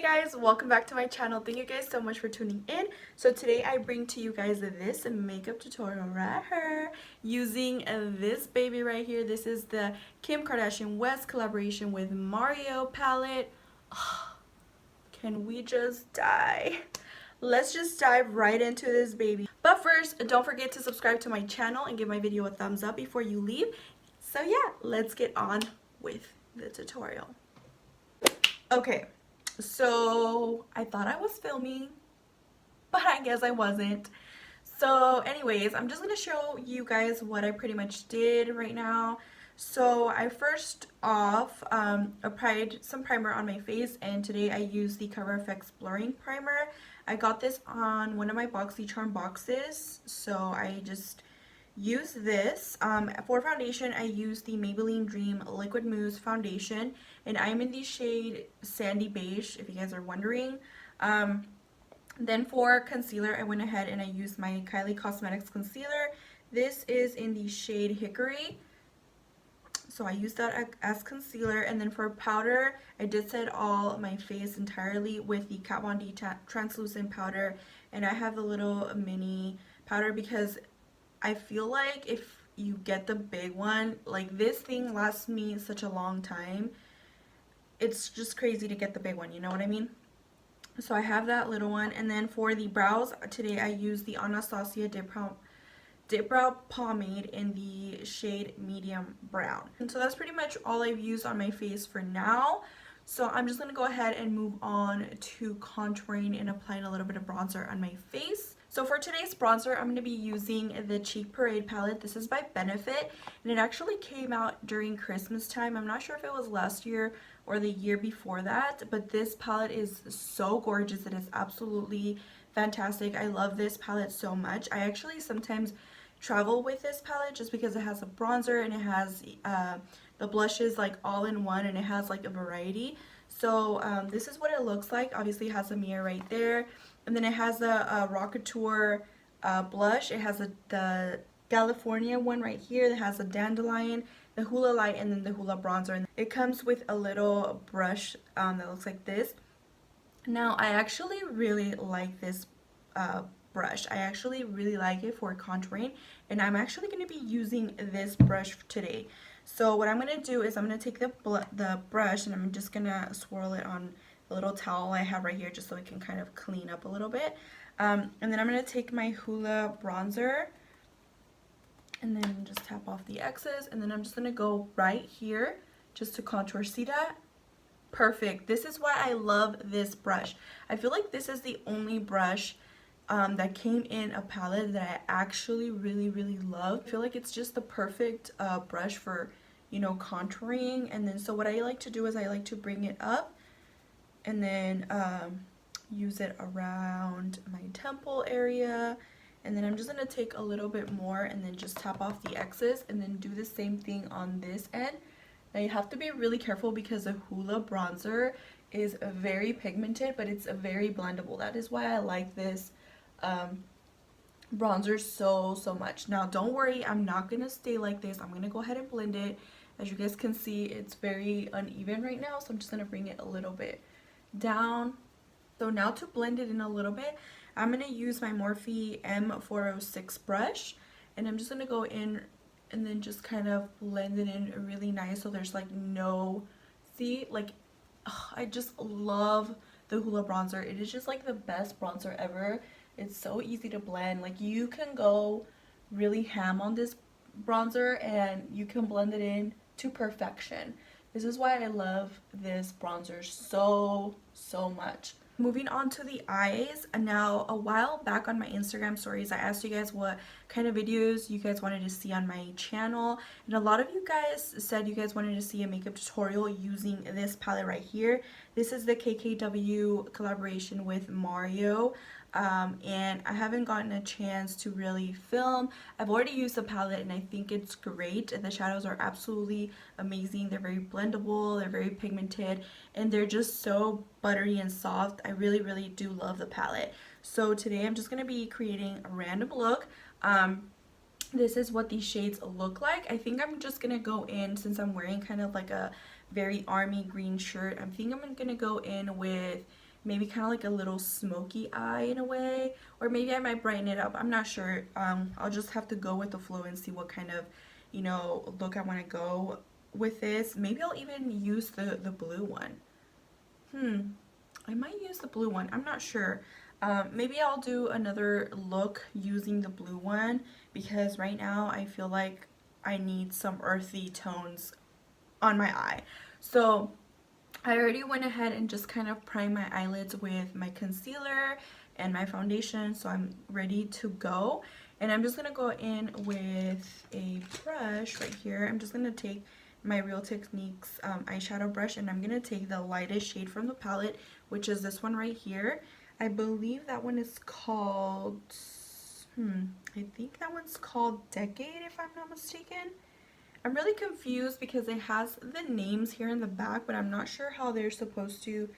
Guys, welcome back to my channel. Thank you guys so much for tuning in. So today I bring to you guys this makeup tutorial right here using this baby right here. This is the Kim Kardashian West collaboration with Mario palette. Oh, can we just die? Let's just dive right into this baby. But first, don't forget to subscribe to my channel and give my video a thumbs up before you leave. So yeah, let's get on with the tutorial. Okay. So I thought I was filming, but I guess I wasn't. So anyways, I'm just gonna show you guys what I pretty much did right now. So I first off applied some primer on my face, and today I used the Cover FX blurring primer. I got this on one of my BoxyCharm boxes, so I just use this. For foundation, I use the Maybelline Dream Liquid Mousse foundation, and I'm in the shade Sandy Beige, if you guys are wondering. Then for concealer, I went ahead and I used my Kylie Cosmetics concealer. This is in the shade Hickory, so I used that as concealer. And then for powder, I did set all my face entirely with the Kat Von D translucent powder, and I have the little mini powder because I feel like if you get the big one, like this thing lasts me such a long time. It's just crazy to get the big one, you know what I mean? So I have that little one. And then for the brows, today I use the Anastasia Dip Brow Pomade in the shade Medium Brown. And so that's pretty much all I've used on my face for now. So I'm just going to go ahead and move on to contouring and applying a little bit of bronzer on my face. So for today's bronzer, I'm going to be using the Cheek Parade palette. This is by Benefit, and it actually came out during Christmas time. I'm not sure if it was last year or the year before that, but this palette is so gorgeous. It is absolutely fantastic. I love this palette so much. I actually sometimes travel with this palette just because it has a bronzer and it has the blushes like all in one, and it has like a variety. So this is what it looks like. Obviously it has a mirror right there, and then it has a Rockateur blush. It has the California one right here that has a dandelion, the Hula Light, and then the Hula bronzer. And it comes with a little brush that looks like this. Now I actually really like this brush. I actually really like it for contouring, and I'm actually going to be using this brush today. So what I'm going to do is I'm going to take the brush and I'm just going to swirl it on a little towel I have right here just so it can kind of clean up a little bit. And then I'm going to take my Hula bronzer and then just tap off the excess, and then I'm just going to go right here just to contour. See that? Perfect. This is why I love this brush. I feel like this is the only brush that came in a palette that I actually really love. I feel like it's just the perfect brush for, you know, contouring. And then so what I like to do is I like to bring it up and then use it around my temple area, and then I'm just going to take a little bit more and then just tap off the excess, and then do the same thing on this end. Now you have to be really careful because the Hula bronzer is very pigmented, but it's very blendable. That is why I like this bronzer so much. Now don't worry, I'm not gonna stay like this. I'm gonna go ahead and blend it. As you guys can see, it's very uneven right now, so I'm just gonna bring it a little bit down. So now to blend it in a little bit, I'm gonna use my Morphe M406 brush, and I'm just gonna go in and then just kind of blend it in really nice so there's like no, see, like, I just love the Hula bronzer. It is just like the best bronzer ever. It's so easy to blend. Like, you can go really ham on this bronzer and you can blend it in to perfection. This is why I love this bronzer so much. Moving on to the eyes. Now, a while back on my Instagram stories, I asked you guys what kind of videos you guys wanted to see on my channel, and a lot of you guys said you guys wanted to see a makeup tutorial using this palette right here. This is the KKW collaboration with Mario. And I haven't gotten a chance to really film. I've already used the palette and I think it's great. The shadows are absolutely amazing. They're very blendable, they're very pigmented, and they're just so buttery and soft. I really do love the palette. So today I'm just going to be creating a random look. This is what these shades look like. I think I'm just going to go in, since I'm wearing kind of like a very army green shirt, I think I'm going to go in with maybe kind of like a little smoky eye in a way, or maybe I might brighten it up. I'm not sure. I'll just have to go with the flow and see what kind of, you know, look I want to go with this. Maybe I'll even use the blue one. I might use the blue one. I'm not sure. Maybe I'll do another look using the blue one, because right now I feel like I need some earthy tones on my eye. So I already went ahead and just kind of primed my eyelids with my concealer and my foundation, so I'm ready to go. And I'm just going to go in with a brush right here. I'm just going to take my Real Techniques eyeshadow brush, and I'm going to take the lightest shade from the palette, which is this one right here. I believe that one is called, I think that one's called Decade, if I'm not mistaken. I'm really confused because it has the names here in the back, but I'm not sure how they're supposed to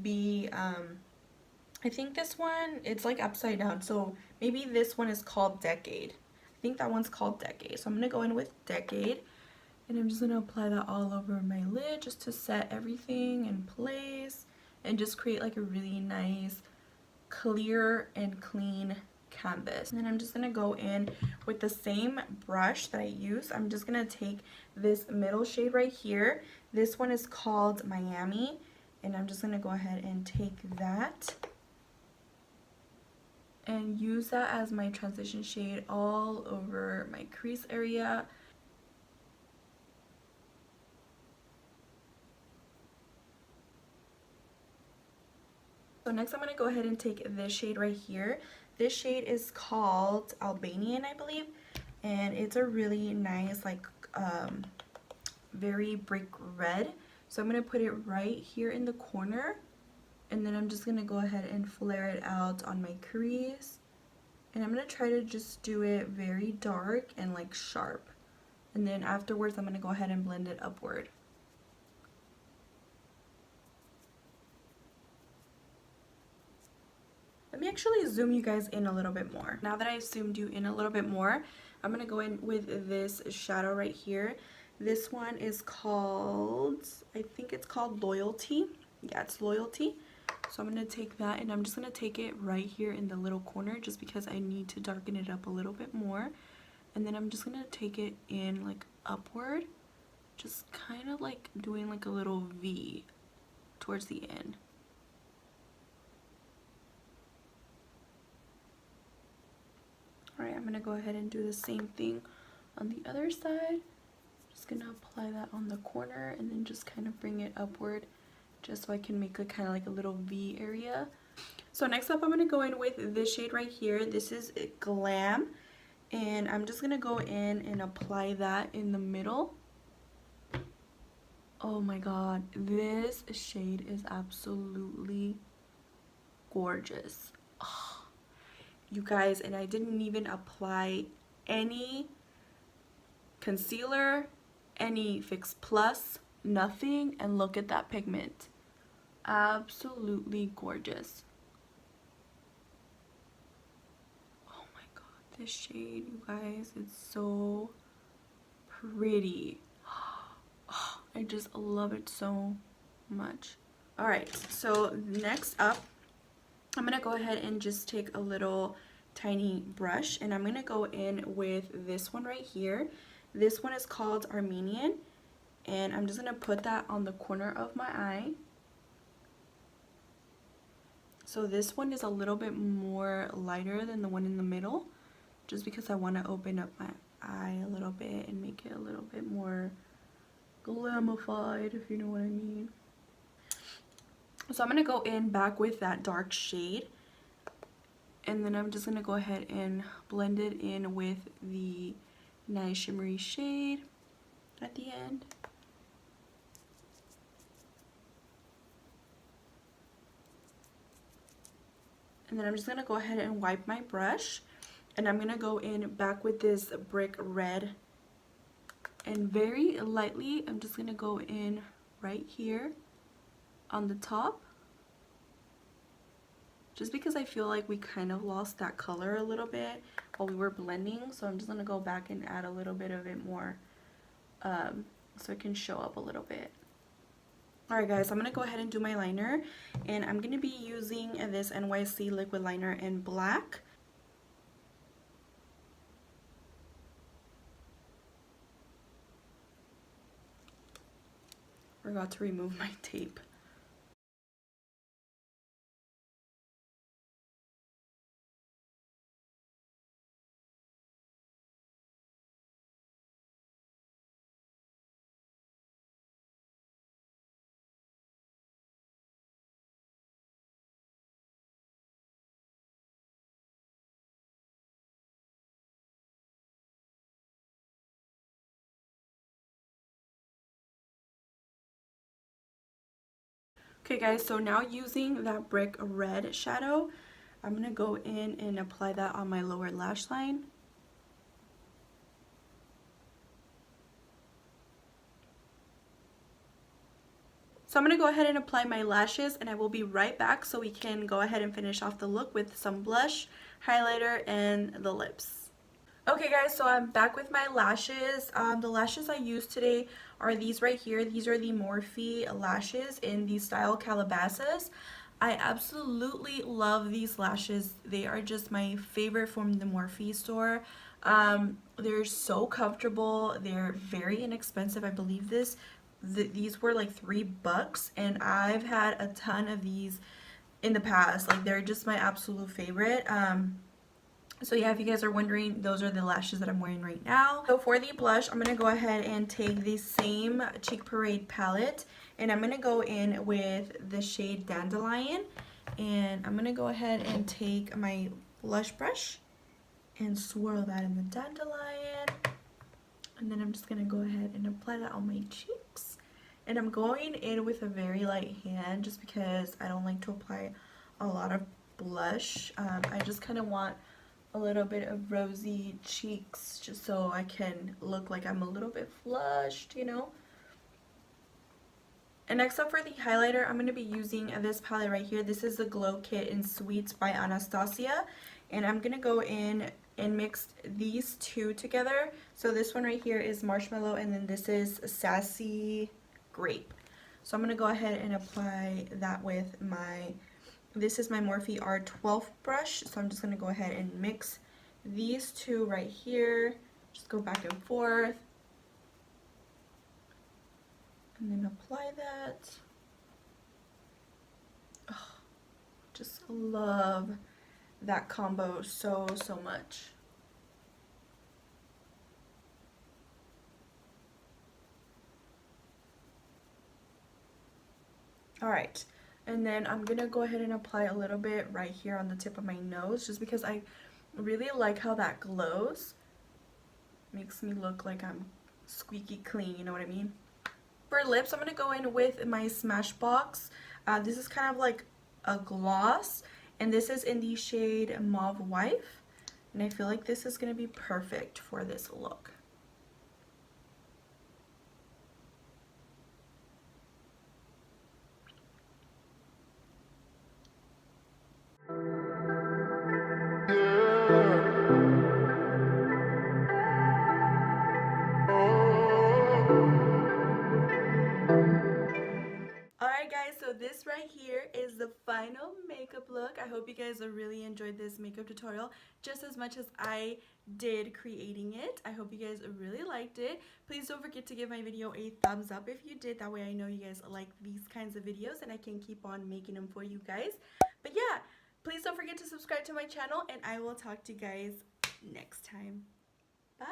be. I think this one, it's like upside down, so maybe this one is called Decade. I think that one's called Decade, so I'm going to go in with Decade, and I'm just going to apply that all over my lid just to set everything in place and just create like a really nice, clear and clean canvas. And then I'm just going to go in with the same brush that I use. I'm just going to take this middle shade right here. This one is called Miami, and I'm just going to go ahead and take that and use that as my transition shade all over my crease area. So next I'm going to go ahead and take this shade right here. This shade is called Albanian, I believe, and it's a really nice, like, very brick red. So I'm going to put it right here in the corner, and then I'm just going to go ahead and flare it out on my crease. And I'm going to try to just do it very dark and like sharp. And then afterwards I'm going to go ahead and blend it upward. Let me actually zoom you guys in a little bit more. Now that I've zoomed you in a little bit more, I'm going to go in with this shadow right here. This one is called, I think it's called Loyalty. Yeah, it's Loyalty. So I'm going to take that, and I'm just going to take it right here in the little corner just because I need to darken it up a little bit more. And then I'm just going to take it in like upward, just kind of like doing like a little V towards the end. Alright, I'm going to go ahead and do the same thing on the other side. Just going to apply that on the corner and then just kind of bring it upward just so I can make a kind of like a little V area. So next up I'm going to go in with this shade right here. This is Glam, and I'm just going to go in and apply that in the middle. Oh my god, this shade is absolutely gorgeous. Oh, you guys, and I didn't even apply any concealer, any Fix Plus, nothing, and look at that pigment. Absolutely gorgeous. Oh my god, this shade, you guys, it's so pretty. Oh, I just love it so much. Alright, so next up, I'm going to go ahead and just take a little tiny brush, and I'm going to go in with this one right here. This one is called Armenian, and I'm just going to put that on the corner of my eye. So this one is a little bit more lighter than the one in the middle, just because I want to open up my eye a little bit and make it a little bit more glamified, if you know what I mean. So I'm going to go in back with that dark shade, and then I'm just going to go ahead and blend it in with the nice shimmery shade at the end. And then I'm just going to go ahead and wipe my brush, and I'm going to go in back with this brick red, and very lightly I'm just going to go in right here on the top, just because I feel like we kind of lost that color a little bit while we were blending. So I'm just going to go back and add a little bit of it more so it can show up a little bit. Alright guys, I'm going to go ahead and do my liner, and I'm going to be using this NYC liquid liner in black. Forgot to remove my tape. Okay guys, so now using that brick red shadow, I'm going to go in and apply that on my lower lash line. So I'm going to go ahead and apply my lashes, and I will be right back so we can go ahead and finish off the look with some blush, highlighter, and the lips. Okay guys, so I'm back with my lashes. The lashes I used today are these right here. These are the Morphe lashes in the style Calabasas. I absolutely love these lashes. They are just my favorite from the Morphe store. They're so comfortable. They're very inexpensive. I believe these were like $3, and I've had a ton of these in the past. Like, they're just my absolute favorite. So yeah, if you guys are wondering, those are the lashes that I'm wearing right now. So for the blush, I'm going to go ahead and take the same Cheek Parade palette, and I'm going to go in with the shade Dandelion, and I'm going to go ahead and take my blush brush and swirl that in the Dandelion, and then I'm just going to go ahead and apply that on my cheeks. And I'm going in with a very light hand just because I don't like to apply a lot of blush. I just kind of want a little bit of rosy cheeks just so I can look like I'm a little bit flushed, you know. And next up for the highlighter, I'm going to be using this palette right here. This is the Glow Kit in Sweets by Anastasia, and I'm going to go in and mix these two together. So this one right here is Marshmallow, and then this is Sassy Grape. So I'm going to go ahead and apply that with this is my Morphe R12 brush, so I'm just going to go ahead and mix these two right here. Just go back and forth. And then apply that. Oh, just love that combo so much. Alright. And then I'm going to go ahead and apply a little bit right here on the tip of my nose, just because I really like how that glows. Makes me look like I'm squeaky clean, you know what I mean? For lips, I'm going to go in with my Smashbox. This is kind of like a gloss, and this is in the shade Mauve Wife. And I feel like this is going to be perfect for this look. Alright guys, so this right here is the final makeup look. I hope you guys really enjoyed this makeup tutorial just as much as I did creating it. I hope you guys really liked it. Please don't forget to give my video a thumbs up if you did. That way I know you guys like these kinds of videos and I can keep on making them for you guys. But yeah, please don't forget to subscribe to my channel, and I will talk to you guys next time. Bye!